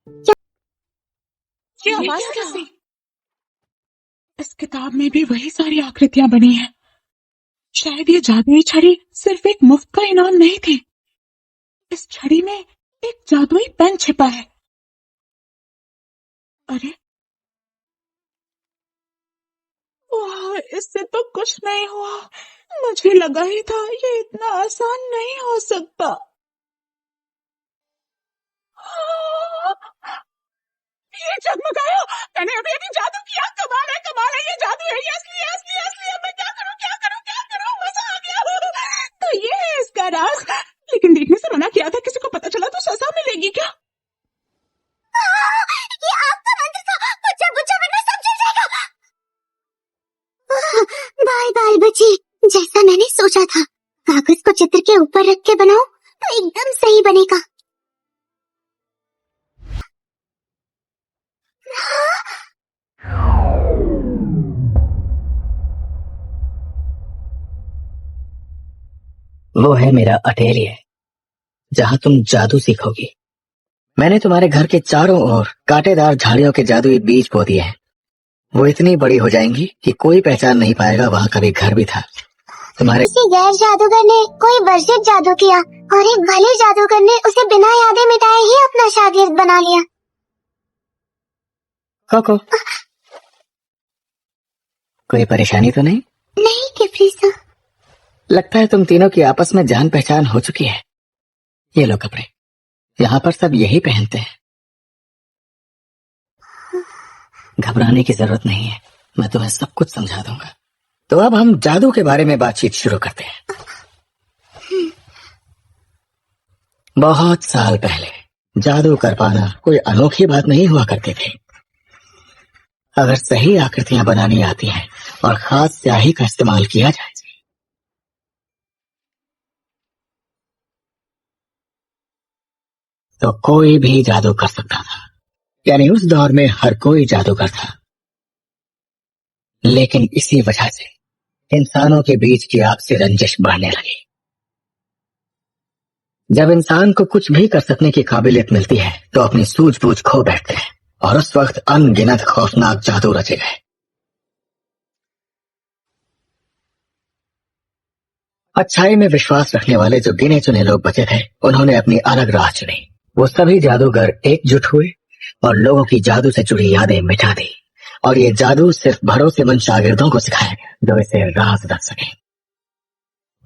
ये आवाज कैसी? इस किताब में भी वही सारी आकृतियां बनी हैं। शायद ये जादुई छड़ी सिर्फ एक मुफ्त का इनाम नहीं थी। इस छड़ी में एक जादुई पेन छिपा है। अरे वाह, इससे तो कुछ नहीं हुआ। मुझे लगा ही था ये इतना आसान नहीं हो सकता। ये जगमगाया, मैंने अभी अभी जादू किया। कमाल है, ये जादू है, ये असली है, असली है, असली है। मैं क्या करूं, क्या करूं, क्या करूं? मजा आ गया। तो ये है इसका राज। लेकिन देखने से मना किया था, किसी को पता चला तो सजा मिलेगी क्या? ये आपका मंत्र था, बुच्चा बुच्चा वरना सब जल जाएगा। बाय बाय बच्ची, जैसा मैंने सोचा था, कागज को चित्र के ऊपर रख के बनाओ तो एकदम सही बनेगा। वो है मेरा अटेलिये, जहाँ तुम जादू सीखोगी। मैंने तुम्हारे घर के चारों ओर कांटेदार झाड़ियों के जादुई बीज बो दिए हैं। वो इतनी बड़ी हो जाएंगी कि कोई पहचान नहीं पाएगा वहाँ कभी घर भी था। तुम्हारे किसी गैर जादूगर ने कोई वर्जित जादू किया और एक भले जादूगर ने उसे बिना यादें मिटाए ही अपना शागिर्द बना लिया। कोको, कोई परेशानी तो नहीं? नहीं किप्रिसा। लगता है तुम तीनों की आपस में जान पहचान हो चुकी है। ये लो कपड़े, यहाँ पर सब यही पहनते हैं। घबराने की जरूरत नहीं है, मैं तुम्हें सब कुछ समझा दूंगा। तो अब हम जादू के बारे में बातचीत शुरू करते हैं। बहुत साल पहले जादू कर पाना कोई अनोखी बात नहीं हुआ करती थी। अगर सही आकृतियां बनानी आती हैं और खास स्याही का इस्तेमाल किया जाए तो कोई भी जादू कर सकता था। यानी उस दौर में हर कोई जादूगर था। लेकिन इसी वजह से इंसानों के बीच की आपसी रंजिश बढ़ने लगी। जब इंसान को कुछ भी कर सकने की काबिलियत मिलती है तो अपनी सूझबूझ खो बैठते हैं, और उस वक्त अनगिनत खौफनाक जादू रचे गए। अच्छाई में विश्वास रखने वाले जो गिने चुने लोग बचे थे, उन्होंने अपनी अलग राह चुनी। वो सभी जादूगर एकजुट हुए और लोगों की जादू से जुड़ी यादें मिटा दी, और ये जादू सिर्फ भरोसेमंद शागिर्दों को सिखाया गया जो इसे राज रख सके।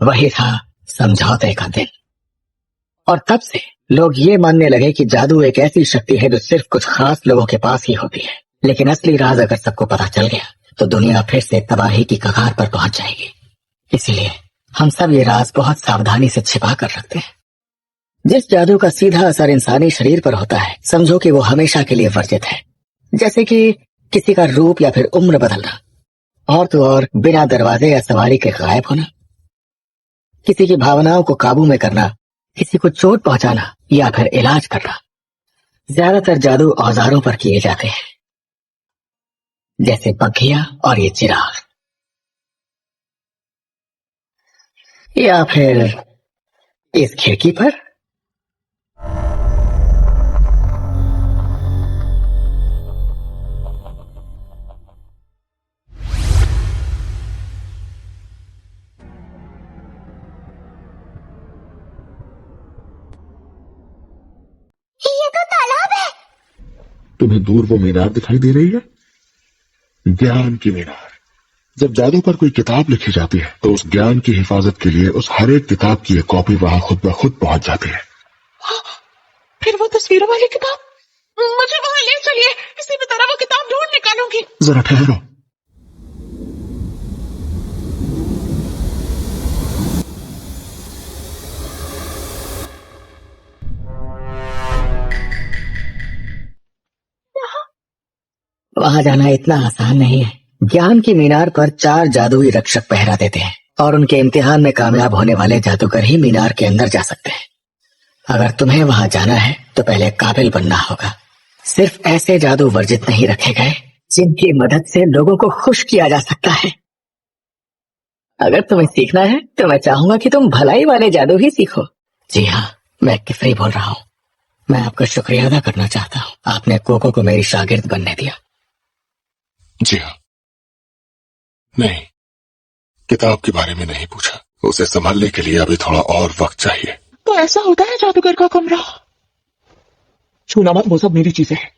वही था समझौते का दिन। और तब से लोग ये मानने लगे कि जादू एक ऐसी शक्ति है जो सिर्फ कुछ खास लोगों के पास ही होती है। लेकिन असली राज अगर सबको पता चल गया तो दुनिया फिर से तबाही की कगार पर पहुंच जाएगी। इसीलिए हम सब ये राज बहुत सावधानी से छिपा कर रखते हैं। जिस जादू का सीधा असर इंसानी शरीर पर होता है, समझो कि वो हमेशा के लिए वर्जित है। जैसे कि किसी का रूप या फिर उम्र बदलना, और तो और बिना दरवाजे या सवारी के गायब होना, किसी की भावनाओं को काबू में करना, किसी को चोट पहुंचाना या फिर इलाज करना। ज्यादातर जादू औजारों पर किए जाते हैं, जैसे पखियां और ये चिराग, या फिर इस खिड़की पर। ये तो तालाब है। तुम्हें दूर वो मीनार दिखाई दे रही है? ज्ञान की मीनार। जब जादू पर कोई किताब लिखी जाती है तो उस ज्ञान की हिफाजत के लिए उस हर एक किताब की एक कॉपी वहां खुद ब खुद पहुंच जाती है। फिर वो तस्वीरों वाली किताब, मुझे वहां ले चलिए। किसी भी तरह वो किताब ढूंढ निकालूंगी। जरा ठहरो। वहां जाना इतना आसान नहीं है। ज्ञान की मीनार पर 4 जादुई रक्षक पहरा देते हैं, और उनके इम्तिहान में कामयाब होने वाले जादूगर ही मीनार के अंदर जा सकते हैं। अगर तुम्हें वहां जाना है तो पहले काबिल बनना होगा। सिर्फ ऐसे जादू वर्जित नहीं रखे गए जिनकी मदद से लोगों को खुश किया जा सकता है। अगर तुम्हें सीखना है तो मैं चाहूंगा कि तुम भलाई वाले जादू ही सीखो। जी हाँ, मैं किफरी बोल रहा हूँ। मैं आपका शुक्रिया अदा करना चाहता हूँ। आपने कोको को मेरी शागिर्द बनने दिया। जी हाँ। नहीं, किताब के बारे में नहीं पूछा। उसे संभालने के लिए अभी थोड़ा और वक्त चाहिए। तो ऐसा होता है जादूगर का कमरा? छूना मत, वो सब मेरी चीजें हैं।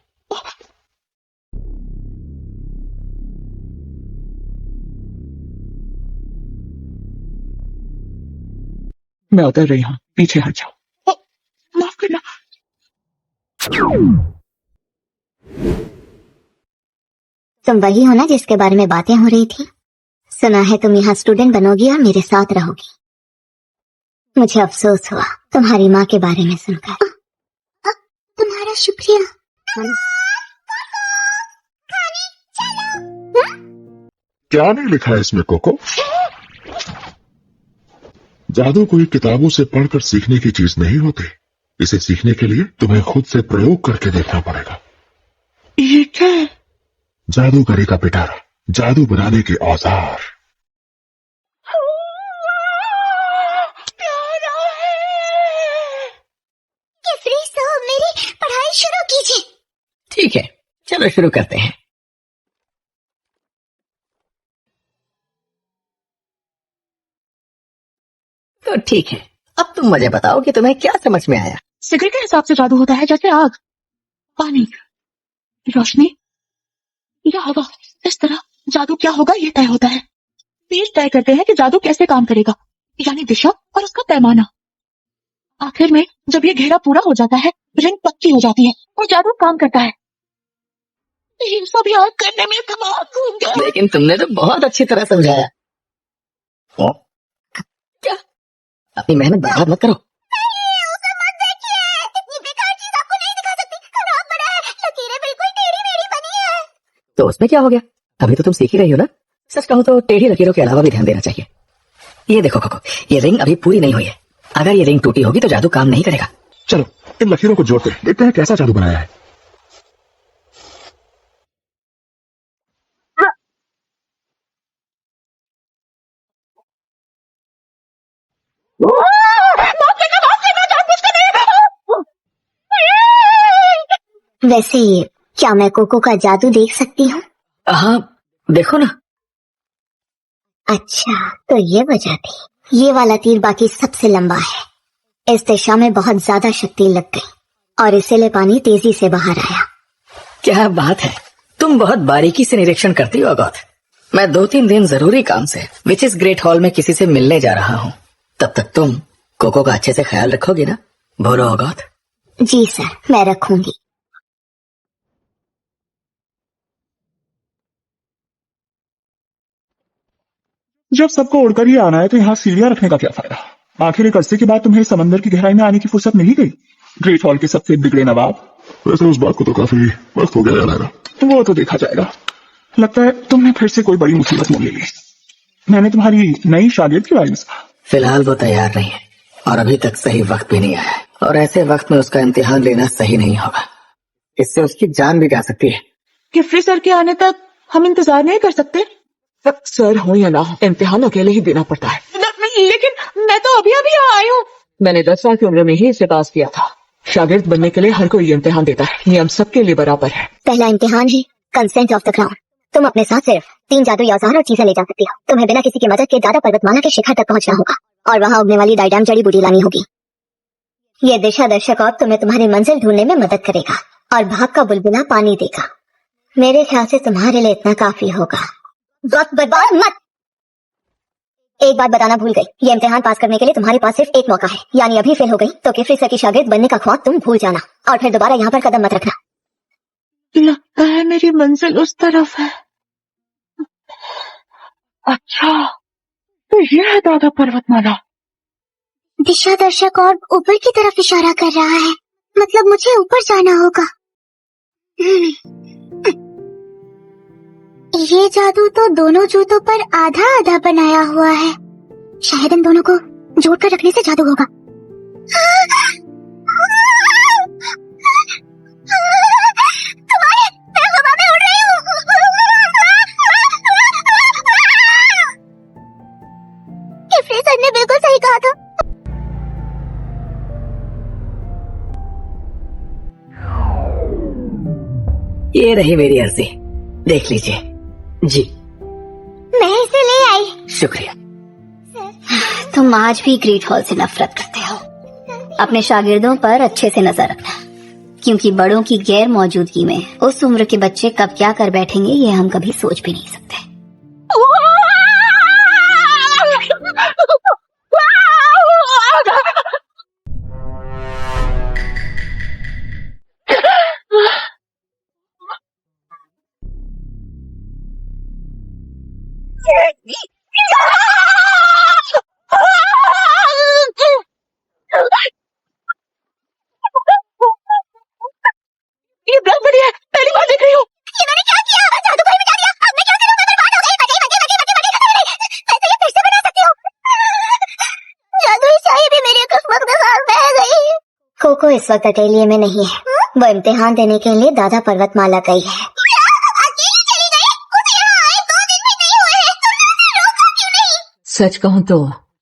मैं उतर रही हूँ, पीछे हट जाओ। माफ करना। तुम वही हो ना जिसके बारे में बातें हो रही थी? सुना है तुम यहाँ स्टूडेंट बनोगी और मेरे साथ रहोगी। मुझे अफसोस हुआ तुम्हारी माँ के बारे में सुनकर। तुम्हारा शुक्रिया। क्या नहीं लिखा है इसमें कोको? जादू कोई किताबों से पढ़कर सीखने की चीज नहीं होती। इसे सीखने के लिए तुम्हें खुद से प्रयोग करके देखना पड़ेगा। ये क्या है? जादूगरी का पिटारा, जादू बनाने के औजार। प्यारा है। केफरी साहब, मेरी पढ़ाई शुरू कीजिए। ठीक है, चलो शुरू करते हैं। तो ठीक है, अब तुम मुझे बताओ कि तुम्हें क्या समझ में आया। सिगरेट के हिसाब से जादू होता है, जैसे आग, पानी, रोशनी या हवा। इस तरह जादू क्या होगा ये तय होता है। पीर तय करते हैं कि जादू कैसे काम करेगा, यानी दिशा और उसका पैमाना। आखिर में जब ये घेरा पूरा हो जाता है, रिंग पक्की हो जाती है और जादू काम करता है। ये सब याद करने में दिमाग घूम गया। लेकिन तुमने तो बहुत अच्छी तरह समझाया। ओ, क्या? अपनी मेहनत बर्बाद मत करो। उसे मत देखिए, इतनी बेकार चीज आपको नहीं दिखा सकती। खराब बना है, लकीरें बिल्कुल टेढ़ी मेढ़ी बनी है। तो उसमें क्या हो गया? अभी तो तुम सीख ही रही हो ना। सच कहूं तो टेढ़ी लकीरों के अलावा भी ध्यान देना चाहिए। ये देखो कोको, ये रिंग अभी पूरी नहीं हुई है। अगर ये रिंग टूटी होगी तो जादू काम नहीं करेगा। चलो इन लकीरों को जोड़ते हैं, देखते हैं कैसा जादू बनाया है। वैसे क्या मैं कोको का जादू देख सकती हूँ? हाँ, देखो ना। अच्छा, तो ये वजह थी। ये वाला तीर बाकी सबसे लंबा है। इस दिशा में बहुत ज्यादा शक्ति लग गई और इसीलिए पानी तेजी से बाहर आया। क्या बात है, तुम बहुत बारीकी से निरीक्षण करती हो अगौत। मैं 2-3 दिन जरूरी काम से विचेस ग्रेट हॉल में किसी से मिलने जा रहा हूँ। तब तक तुम कोको का अच्छे से ख्याल रखोगी ना? बोलो अगौत। जी सर, मैं रखूंगी। जब सबको उड़कर ही आना है तो यहाँ सीढ़ियां रखने का क्या फायदा? आखिर एक अरसे के बाद तुम्हें समंदर की गहराई में आने की फुर्सत मिल गई। ग्रेट हॉल के सबसे बिगड़े नवाब। वैसे उस बात को तो काफी वक्त हो गया यार। वो तो देखा जाएगा। लगता है तुमने फिर से कोई बड़ी मुसीबत मोल ली। मैंने तुम्हारी नई शागिर्द के बारे में सुना। फिलहाल वो तैयार नहीं है और अभी तक सही वक्त भी नहीं आया है, और ऐसे वक्त में उसका इम्तिहान लेना सही नहीं होगा। इससे उसकी जान भी जा सकती है। किफरी सर के आने तक हम इंतजार नहीं कर सकते? सर हो या ना हो, इम्तिहान अकेले ही देना पड़ता है। लेकिन मैं तो अभी अभी यहाँ आई हूँ। मैंने 10 साल की उम्र में ही इसे पास किया था। शागिर्द बनने के लिए हर कोई इम्तिहान देता है। नियम सबके लिए बराबर है। पहला इम्तिहान है कंसेंट ऑफ द क्राउन। तुम अपने साथ सिर्फ 3 जादू औजार और चीजें ले जा सकती हो। तुम्हें बिना किसी की मदद के दादा पर्वतमाला के शिखर तक पहुंचना होगा और वहाँ उगने वाली डायडाम जड़ी बूटी लानी होगी। ये दिशा दर्शक और तुम्हें तुम्हारी मंजिल ढूंढने में मदद करेगा और भाग का बुलबुला पानी देगा। मेरे ख्याल से तुम्हारे लिए इतना काफी होगा। वक्त बर्बाद मत। एक बात बताना भूल गई, ये इम्तिहान पास करने के लिए तुम्हारे पास सिर्फ एक मौका है, यानी अभी फेल हो गई तो किफरी सर की शागिर्द बनने का ख्वाब तुम भूल जाना और फिर दोबारा यहाँ पर कदम मत रखना। लगता है मेरी मंजिल उस तरफ है। अच्छा, तो ये है दादा पर्वतमाला। दिशा दर्शक और ऊपर की तरफ इशारा कर रहा है, मतलब मुझे ऊपर जाना होगा। ये जादू तो दोनों जूतों पर आधा आधा बनाया हुआ है। शायद इन दोनों को जोड़कर रखने से जादू होगा। मैं हवा में उड़ रही हूँ। किफरी सर ने बिल्कुल सही कहा था। ये रही मेरी अर्जी, देख लीजिए। जी मैं इसे ले आई। शुक्रिया। तुम आज भी ग्रेट हॉल से नफरत करते हो। अपने शागिर्दों पर अच्छे से नजर रखना, क्योंकि बड़ों की गैर मौजूदगी में उस उम्र के बच्चे कब क्या कर बैठेंगे ये हम कभी सोच भी नहीं सकते। ये बहुत बढ़िया है, पहली बार देख रही हूँ। इन्होंने क्या किया? जादू को ही मिटा दिया। अब मैं क्या करूँ? मैं बर्बाद हो गई। बचे, बचे, बचे, बचे, बचे, खत्म नहीं। मैं तो ये फिर से बना सकती हूँ। जादुई स्याही भी मेरी किस्मत के साथ बह गई। कोको इस वक्त अकेले में नहीं है। वो इम्तिहान देने के लिए दादा पर्वतमाला गई है। अकेली चली गई? उसे यहाँ आए 2 दिन भी नहीं हुए हैं। तुमने उसे रोका क्यों नहीं? सच कहूँ तो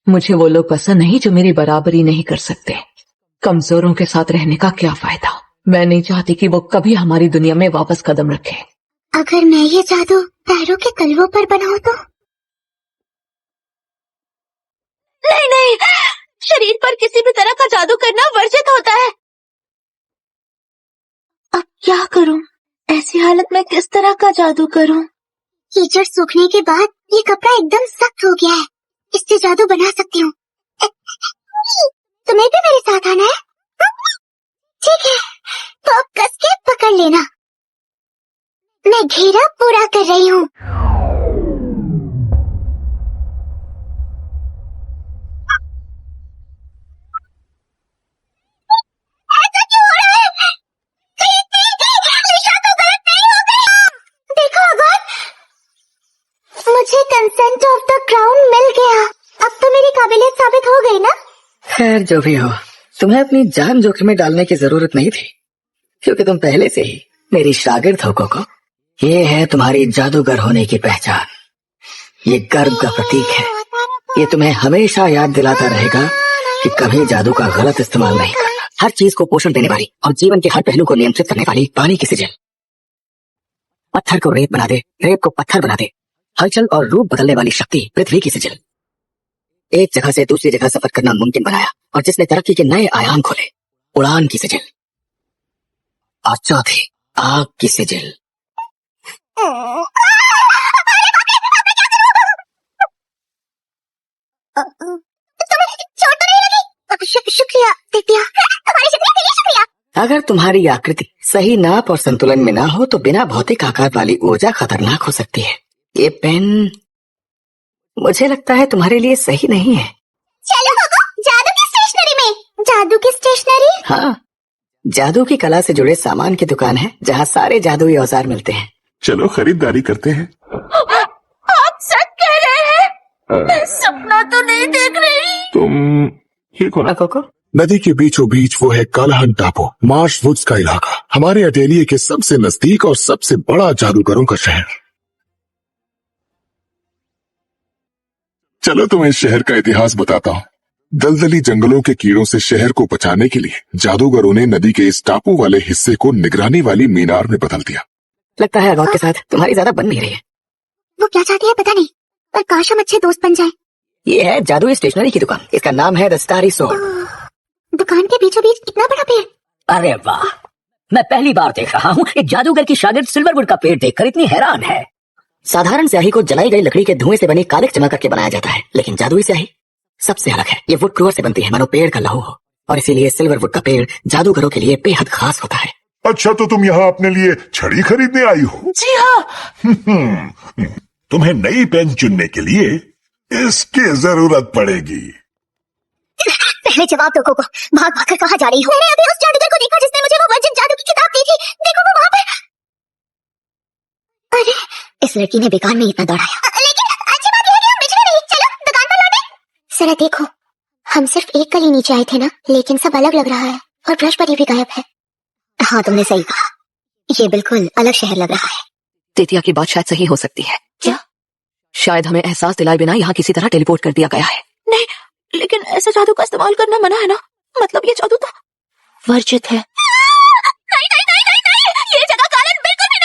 मुझे वो लोग पसंद नहीं जो मेरी बराबरी नहीं कर सकते। कमजोरों के साथ रहने का क्या फायदा। मैं नहीं चाहती कि वो कभी हमारी दुनिया में वापस कदम रखे। अगर मैं ये जादू पैरों के तलवों पर बनाऊं तो? नहीं नहीं, शरीर पर किसी भी तरह का जादू करना वर्जित होता है। अब क्या करूं? ऐसी हालत में किस तरह का जादू करूं? कीचड़ सूखने के बाद ये कपड़ा एकदम सख्त हो गया है। इससे जादू बना सकती हूँ। तुम्हें भी मेरे साथ आना है? ठीक है, तो अब कस के पकड़ लेना। मैं घेरा पूरा कर रही हूँ। ऐसा क्यों हो रहा है? निशा तो गलत नहीं हो गया। देखो अगन, मुझे कंसेंट ऑफ द क्राउन मिल गया। अब तो मेरी काबिलियत साबित हो गई ना? खैर जो भी हो, तुम्हें अपनी जान जोखिम में डालने की जरूरत नहीं थी, क्योंकि तुम पहले से ही मेरी शागिर्द हो कोको। ये है तुम्हारी जादूगर होने की पहचान। ये गर्व का प्रतीक है। ये तुम्हें हमेशा याद दिलाता रहेगा कि कभी जादू का गलत इस्तेमाल नहीं करना। हर चीज को पोषण देने वाली और जीवन के हर पहलू को नियंत्रित करने वाली पानी की सिजल पत्थर को रेत बना दे, रेत को पत्थर बना दे। हलचल और रूप बदलने वाली शक्ति पृथ्वी की सिजल। एक जगह से दूसरी जगह सफर करना मुमकिन बनाया और जिसने तरक्की के नए आयाम खोले, उड़ान की सिजल। और चौथी, आग की सिजल। चोट तो नहीं लगी? शुक्रिया दिव्या, तुम्हारी शुक्रिया के लिए शुक्रिया। अगर तुम्हारी आकृति सही नाप और संतुलन में ना हो तो बिना भौतिक आकार वाली ऊर्जा खतरनाक हो सकती है। ये पेन मुझे लगता है तुम्हारे लिए सही नहीं है। चलो कोको, जादू की स्टेशनरी में। जादू की स्टेशनरी? हाँ, जादू की कला से जुड़े सामान की दुकान है जहाँ सारे जादुई औजार मिलते हैं। चलो खरीदारी करते हैं। आप सच कह रहे हैं? मैं सपना तो नहीं देख रही। तुम ये कौन? हाँ कोको, नदी के बीचों बीच वो है कालाहन टापू, मार्श वुड्स का इलाका, हमारे अटेलिये के सबसे नजदीक और सबसे बड़ा जादूगरों का शहर। चलो तुम्हें इस शहर का इतिहास बताता हूँ। दलदली जंगलों के कीड़ों से शहर को बचाने के लिए जादूगरों ने नदी के इस टापू वाले हिस्से को निगरानी वाली मीनार में बदल दिया। लगता है अगौत के साथ तुम्हारी ज्यादा बन नहीं रही है। वो क्या चाहती है पता नहीं, पर काश हम अच्छे दोस्त बन जाएं। ये है जादुई स्टेशनरी की दुकान। इसका नाम है द स्टारी सोर्ड। दुकान के बीचों बीच इतना बड़ा पेड़। अरे वाह, मैं पहली बार देख रहा हूँ एक जादूगर की शागिर्द सिल्वरवुड का पेड़ देखकर इतनी हैरान है। साधारण स्याही को जलाई गई लकड़ी के धुएं से बनी कालिख जमा करके बनाया जाता है, लेकिन जादुई स्याही सबसे अलग है। ये वुड क्रूअर से बनती है, मानो पेड़ का लहू हो, और इसीलिए सिल्वरवुड का पेड़ जादूगरों के लिए बेहद खास होता है। अच्छा, तो तुम यहाँ अपने लिए छड़ी खरीदने आई हो? जी हाँ। तुम्हें नई पेन चुनने के लिए इसकी जरूरत पड़ेगी। पहले जवाब दो कोको, भाग भाग कर कहाँ जा रही हो? मैंने अभी उस जादूगर को देखा जिसने मुझे वो वर्जिन जादू की किताब दी थी। देखो वो वहाँ पर। अरे इस लड़की ने बेकार में इतना दौड़ाया। लेकिन अच्छी बात यह है कि हम बिछड़े नहीं। चलो दुकान पर लौटे। जरा देखो, हम सिर्फ एक कली नीचे आए थे ना, लेकिन सब अलग लग रहा है और ब्रश पर भी गायब है। हाँ तुमने सही कहा, ये बिल्कुल अलग शहर लग रहा है। तेतिया की बात शायद सही हो सकती है। क्या? शायद हमें एहसास दिलाए बिना यहाँ किसी तरह टेलीपोर्ट कर दिया गया है। नहीं, लेकिन ऐसे जादू का इस्तेमाल करना मना है ना? मतलब ये जादू तो वर्जित है। नहीं नहीं नहीं नहीं नहीं, ये जगह कारण बिल्कुल भी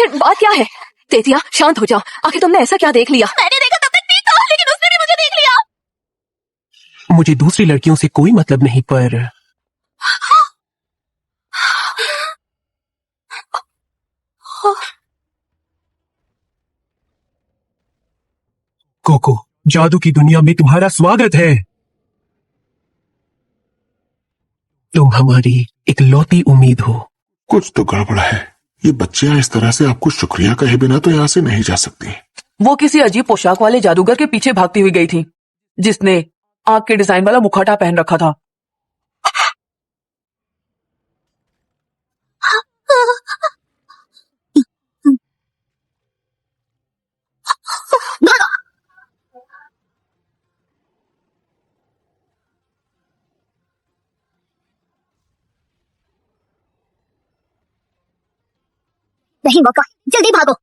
आखिर बात क्या है? तेतिया शांत हो जाओ, आखिर तुमने ऐसा क्या देख लिया? मैंने देखा तब तक ठीक था, लेकिन उसने भी मुझे देख लिया। मुझे दूसरी लड़कियों से कोई मतलब नहीं, पर कोको, जादू की दुनिया में तुम्हारा स्वागत है। तुम हमारी इकलौती उम्मीद हो। कुछ तो गड़बड़ है। ये बच्चियां इस तरह से आपको शुक्रिया कहे बिना तो यहाँ से नहीं जा सकती। वो किसी अजीब पोशाक वाले जादूगर के पीछे भागती हुई गई थी, जिसने आग के डिजाइन वाला मुखौटा पहन रखा था। नहीं मौका, जल्दी भागो।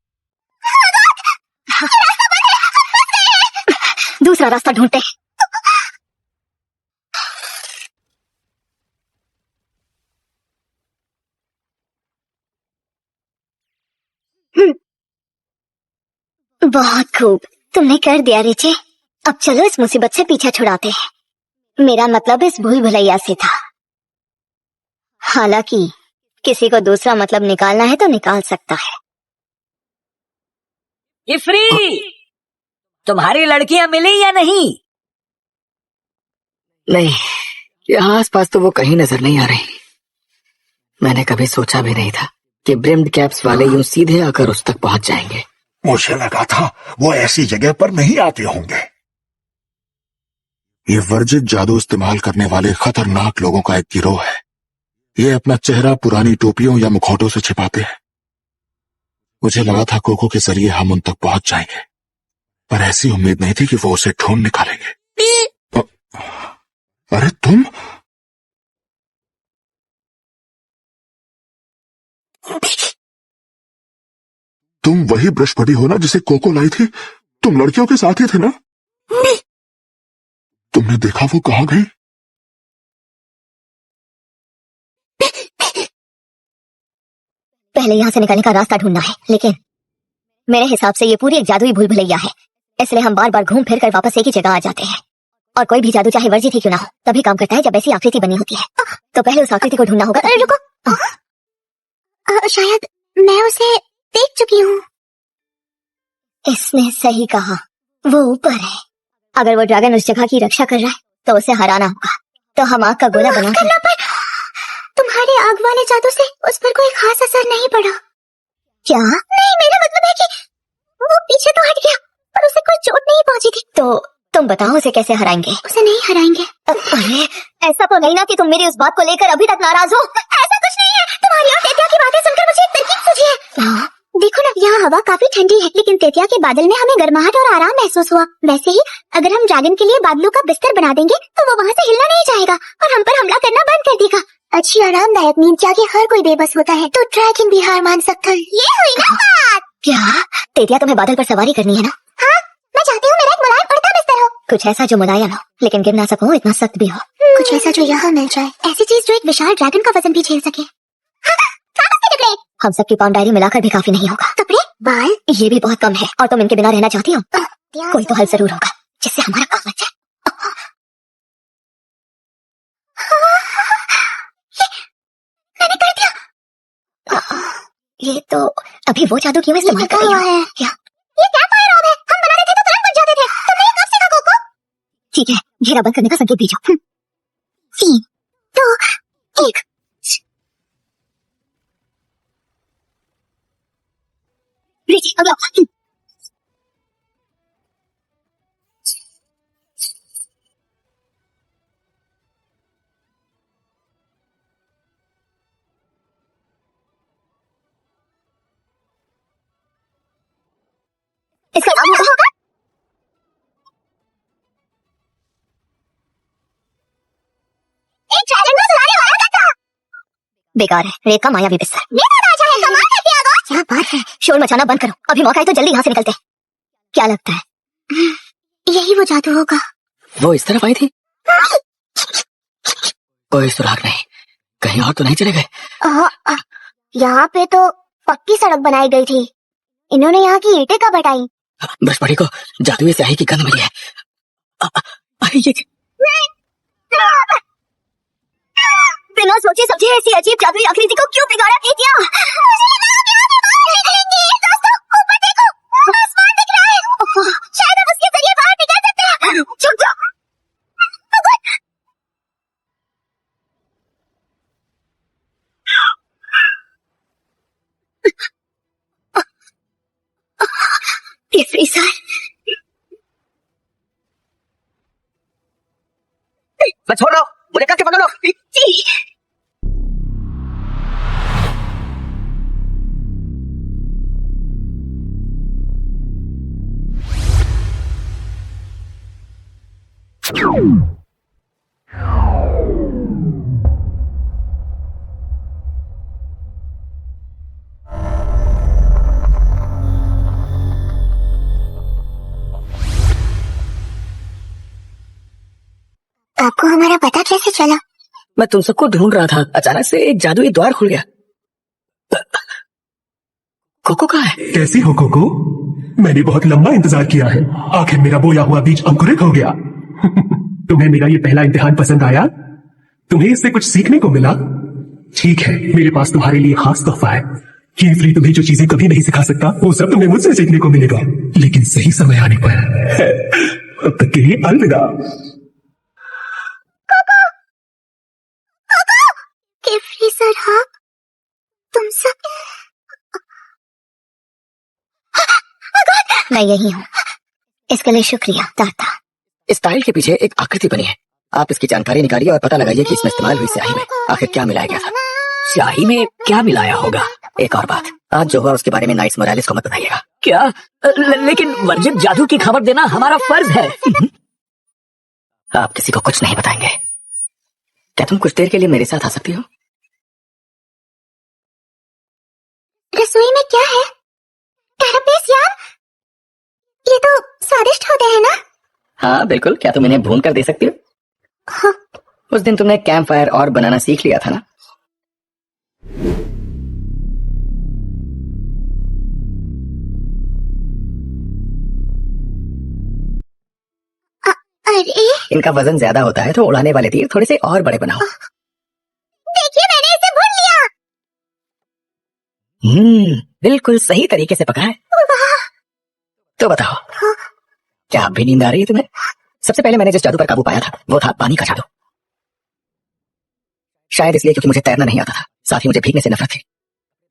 दूसरा रास्ता ढूंढते हैं। बहुत खूब, तुमने कर दिया रिचे। अब चलो इस मुसीबत से पीछा छुड़ाते हैं। मेरा मतलब इस भूल भुलैया से था। हालांकि किसी को दूसरा मतलब निकालना है तो निकाल सकता है। इफरी, तुम्हारी लड़कियां मिली या नहीं? नहीं, यहाँ आसपास तो वो कहीं नजर नहीं आ रही। मैंने कभी सोचा भी नहीं था कि ब्रिम्ड कैप्स वाले यूं सीधे आकर उस तक पहुंच जाएंगे। मुझे लगा था वो ऐसी जगह पर नहीं आते होंगे। ये वर्जित जादू इस्तेमाल करने वाले खतरनाक लोगों का एक गिरोह है। ये अपना चेहरा पुरानी टोपियों या मुखौटों से छिपाते हैं। मुझे लगा था कोको के जरिए हम उन तक पहुंच जाएंगे, पर ऐसी उम्मीद नहीं थी कि वो उसे ढूंढ निकालेंगे। अरे तुम वही बृहस्पति हो ना जिसे कोको लाई थी? तुम लड़कियों के साथ ही थे ना? तुमने देखा वो कहाँ गई? पहले यहाँ से निकलने का रास्ता ढूंढना है, लेकिन मेरे हिसाब से ये पूरी एक जादुई भूल भुलैया है। इसलिए हम बार बार घूम फिर कर वापस एक ही जगह आ जाते हैं। और कोई भी जादू चाहे वर्जित ही क्यों ना हो, तभी काम करता है जब ऐसी आकृति बनी होती है। तो पहले उस आकृति को ढूंढना होगा। अरे रुको, शायद मैं उसे देख चुकी हूँ। इसने सही कहा, वो ऊपर है। अगर वो ड्रैगन उस जगह की रक्षा कर रहा है तो उसे हराना होगा। तो हम आग का गोला बना तुम्हारे आग वाले जादू से उस पर कोई खास असर नहीं पड़ा क्या? नहीं, मेरा मतलब है कि वो पीछे तो हट गया, पर उसे कोई चोट नहीं पहुंची थी। तो तुम बताओ उसे कैसे हराएंगे? उसे नहीं हराएंगे। अरे ऐसा तो नहीं ना कि तुम मेरी उस बात को लेकर अभी तक नाराज हो? ऐसा कुछ नहीं है। तुम्हारी और तेतिया की बातें सुनकर मुझे एक तरकीब सूझी है। देखो ना, यहाँ हवा काफी ठंडी है, लेकिन तेतिया के बादल में हमें गर्माहट और आराम महसूस हुआ। वैसे ही अगर हम ड्रैगन के लिए बादलों का बिस्तर बना देंगे तो वो वहाँ से हिलना नहीं चाहेगा और हम पर हमला करना बंद कर देगा। अच्छी आरामदायक नींद जाके हर कोई बेबस होता है, तो ड्रैगन भी हार मान सकता है। ये हुई ना बात। क्या तेतिया तुम्हें बादल पर सवारी करनी है ना? हाँ, मैं चाहती हूँ मेरा एक मुलायम उड़ता बिस्तर हो। कुछ ऐसा जो मुलायम हो लेकिन गिर ना सको, इतना सख्त भी हो। कुछ ऐसा जो यहाँ मिल जाए, ऐसी चीज जो एक विशाल ड्रैगन का वजन भी झेल सके। हम सबकी पाउंड डायरी मिलाकर भी काफी नहीं होगा। कपड़े, बाल, ये भी बहुत कम है। और तुम इनके बिना रहना चाहती हो? कोई तो हल जरूर होगा जिससे हमारा काम बच जाए। मैंने कर दिया। ये तो अभी वो जादू क्यों इस्तेमाल कर रही है? क्या ये क्या फायर ऑर्ब है? हम बनाते थे तो तुरंत बच जाते थे। तुमने ये कब सीखा कोको? ठीक है, घेरा बंद करने का संकेत भेजो। 3, 2, 1। अगला इसका नाम क्या होगा? एक ड्रैगन को सुनाने वाला था। बेकार है, रेत का मायावी बिस्तर। मेरा राजा है, कमाल कर दिया गो। क्या बात है? शोर मचाना बंद करो, अभी मौका है तो जल्दी यहाँ से निकलते हैं। क्या लगता है यही वो जादू होगा? वो इस तरफ आई थी। कोई सुराग नहीं, कहीं और तो नहीं चले गए? यहाँ पे तो पक्की सड़क बनाई गई थी, इन्होंने यहाँ की ईंटें कब हटाई? बृहस्पति को जादुई स्याही की गंध मिली है। अरे ये बिना सोचे समझे ऐसी अजीब जादुई आकृति को क्यों बिगाड़ा केतिया? दोस्तों, ऊपर देखो, आसमान दिख रहा है। शायद हम उसके जरिए बाहर निकल सकते हैं। चुप जाओ। केसरी सर, मैं छोड़ रहा हूँ, मुझे करके पकड़ो। जी। आपको हमारा पता कैसे चला? मैं तुम सबको ढूंढ रहा था, अचानक से एक जादुई द्वार खुल गया। कोको कहाँ है? कैसी हो कोको? मैंने बहुत लंबा इंतजार किया है, आखिर मेरा बोया हुआ बीज अंकुरित हो गया। तुम्हें मेरा ये पहला इम्तिहान पसंद आया? तुम्हें इससे कुछ सीखने को मिला? ठीक है, मेरे पास तुम्हारे लिए खास तोहफा है। केसरी तुम्हें जो चीजें कभी नहीं सिखा सकता, वो सब तुम्हें मुझसे सीखने को मिलेगा, लेकिन सही समय आने पर। अब तक के लिए अलविदा। केसरी सर, हाँ, तुम सब? मैं यही हूँ। इसके लिए शुक्रिया दाता। इस टाइल के पीछे एक आकृति बनी है, आप इसकी जानकारी निकालिए और पता लगाइए कि इसमें इस्तेमाल हुई स्याही में आखिर क्या मिलाया गया था। स्याही में क्या मिलाया होगा? एक और बात, आज जो हुआ उसके बारे में नाइट्स मोरालिस को मत बताइएगा। क्या? लेकिन वर्जित जादू की खबर देना हमारा फर्ज है। आप किसी को कुछ नहीं बताएंगे। क्या तुम कुछ देर के लिए मेरे साथ आ सकती हो? रसोई में क्या है? कैरपेस याम? ये तो स्वादिष्ट होते हैं ना? हाँ बिल्कुल, क्या तुम इन्हें भून कर दे सकती हो? हाँ। उस दिन तुमने कैंप फायर और बनाना सीख लिया था ना? अरे इनका वजन ज्यादा होता है तो उड़ाने वाले तीर थोड़े से और बड़े बनाओ। देखिए, मैंने इसे भून लिया। बिल्कुल सही तरीके से पका है। तो बताओ, क्या अब भी नींद आ रही है तुम्हें? सबसे पहले मैंने जिस जादू पर काबू पाया था वो था पानी का जादू। शायद इसलिए क्योंकि मुझे तैरना नहीं आता था, साथ ही मुझे भीगने से नफरत थी।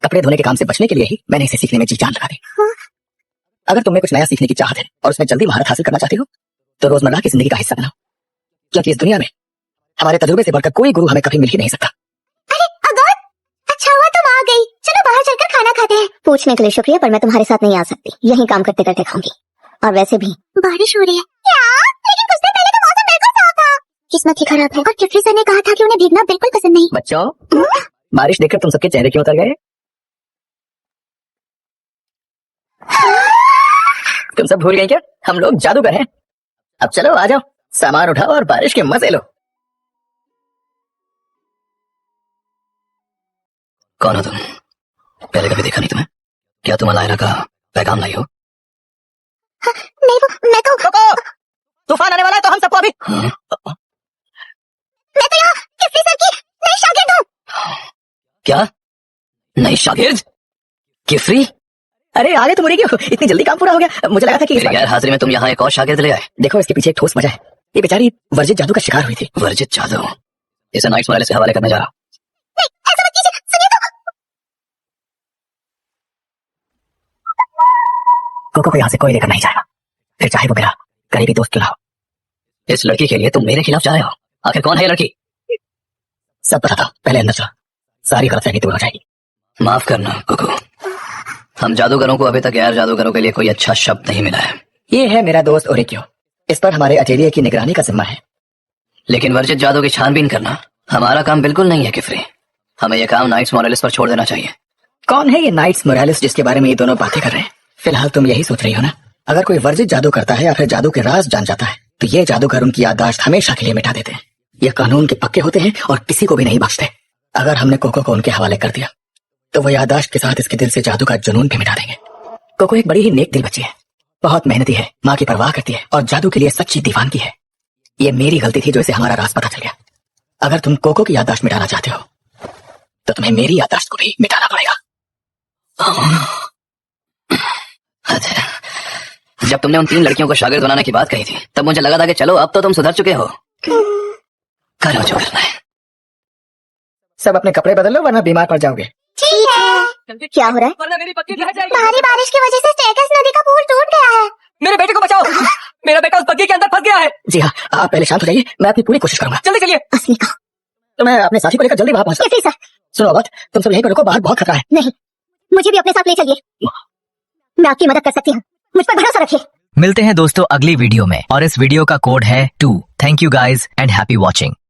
कपड़े धोने के काम से बचने के लिए ही मैंने इसे सीखने में जी जान लगा दी। अगर तुम्हें कुछ नया सीखने की चाहत है और उसमें जल्दी महारत हासिल करना चाहती हो तो रोजमर्रा की जिंदगी का हिस्सा बनाओ, क्योंकि इस दुनिया में हमारे तजुर्बे से बढ़कर कोई गुरु हमें कभी मिल ही नहीं सकता। अरे अगर अच्छा हुआ तुम आ गई, चलो बाहर चलकर खाना खाते हैं। पूछने के लिए शुक्रिया, पर मैं तुम्हारे साथ नहीं आ सकती, यही काम करते करते खाऊंगी। और वैसे भी बारिश हो रही है। क्या? लेकिन कुछ दिन पहले तो मौसम बिल्कुल साफ था। किस्मत ही खराब है। और केसरी सर ने कहा था कि उन्हें भीगना बिल्कुल पसंद नहीं। बच्चों, बारिश देखकर तुम सबके चेहरे क्यों उतर गए? तुम सब भूल गए क्या? हम लोग जादूगर हैं। अब चलो आ जाओ, सामान उठाओ और बारिश के मजे लो। कौन हो तुम? पहले कभी देखा नहीं तुम्हें। क्या तुम अलायरा का पैगाम लाई हो? नहीं, वो मैं तो तूफान आने वाला है तो हम सबको अभी। मैं तो यहाँ केसरी सर की नई शागिर्द हूँ। क्या? नई शागिर्द? केसरी? अरे आगे तो मुड़ी क्यों? इतनी जल्दी काम पूरा हो गया। मुझे लगा था कि गैर हाजिरी में तुम यहाँ एक और शागिर्द ले आए। देखो इसके पीछे एक ठोस वजह है। ये बेचारी वर्जित जादू का शिकार हुई थी। वर्जित जादू? इसे नाइट्स मोरालिस के हवाले करने जा रहा हूँ। ऐसा मत कीजिए, सुनिए तो। कोको को यहाँ से कोई लेकर नहीं जाएगा, फिर चाहे वो मेरा करीबी दोस्त क्यों ना हो। इस लड़की के लिए तुम मेरे खिलाफ जा रहे हो। आखिर कौन है ये लड़की? सब पता था, पहले अंदर चलो, सारी गलतफहमी दूर हो जाएगी। माफ करना कोको, हम जादूगरों को अभी तक गैर जादूगरों के लिए कोई अच्छा शब्द नहीं मिला है। ये है मेरा दोस्त ओरिक्यो, इस पर हमारे अटेलिये की निगरानी का जिम्मा है। लेकिन वर्जित जादू की छानबीन करना हमारा काम बिल्कुल नहीं है किफरी। हमें यह काम नाइट्स मोरालिस पर छोड़ देना चाहिए। कौन है ये नाइट्स मोरालिस जिसके बारे में ये दोनों बातें कर रहे हैं? फिलहाल तुम यही सोच रही हो ना? अगर कोई वर्जित जादू करता है या फिर जादू के राज जान जाता है तो ये जादूगर उनकी याददाश्त हमेशा के लिए मिटा देते हैं। ये कानून के पक्के होते हैं और किसी को भी नहीं बख्शते। अगर हमने कोको को उनके हवाले कर दिया तो वो याददाश्त के साथ इसके दिल से जादू का जुनून भी मिटा देंगे। कोको एक बड़ी ही नेक दिल बच्ची है, बहुत मेहनती है, माँ की परवाह करती है और जादू के लिए सच्ची दीवानगी है। ये मेरी गलती थी जो इसे हमारा राज पता चल गया। अगर तुम कोको की याददाश्त मिटाना चाहते हो तो तुम्हें मेरी याददाश्त को भी मिटाना पड़ेगा। जब तुमने उन 3 लड़कियों को शागिर्द बनाने की बात कही थी तब मुझे लगा था कि चलो अब तो तुम सुधर चुके हो। करो जो करना है। सब अपने कपड़े बदल लो वरना बीमार पड़ जाओगे। ठीक है। क्या हो रहा है? वरना मेरी पक्की बह जाएगी। भारी बारिश की वजह से स्टेटस नदी का पुल टूट गया है। मेरे बेटे को बचाओ, मेरा बेटा उस बग्गी के अंदर फंस गया है। जी हाँ, आप पहले शांत हो जाइए, मैं अपनी पूरी कोशिश करूंगा। जल्दी चलिए। असली कहा। तो मैं अपने साथी को लेकर जल्दी वहां पहुंचा। कैसे सर? सुनो अवध, तुम सब यहीं पर रुको, बाहर बहुत खतरा है। नहीं, मुझे भी अपने साथ ले चलिए, मैं आपकी मदद कर सकती हूँ, मुझ पर भरोसा रखिए। मिलते हैं दोस्तों अगली वीडियो में और इस वीडियो का कोड है 2। Thank you guys and happy watching.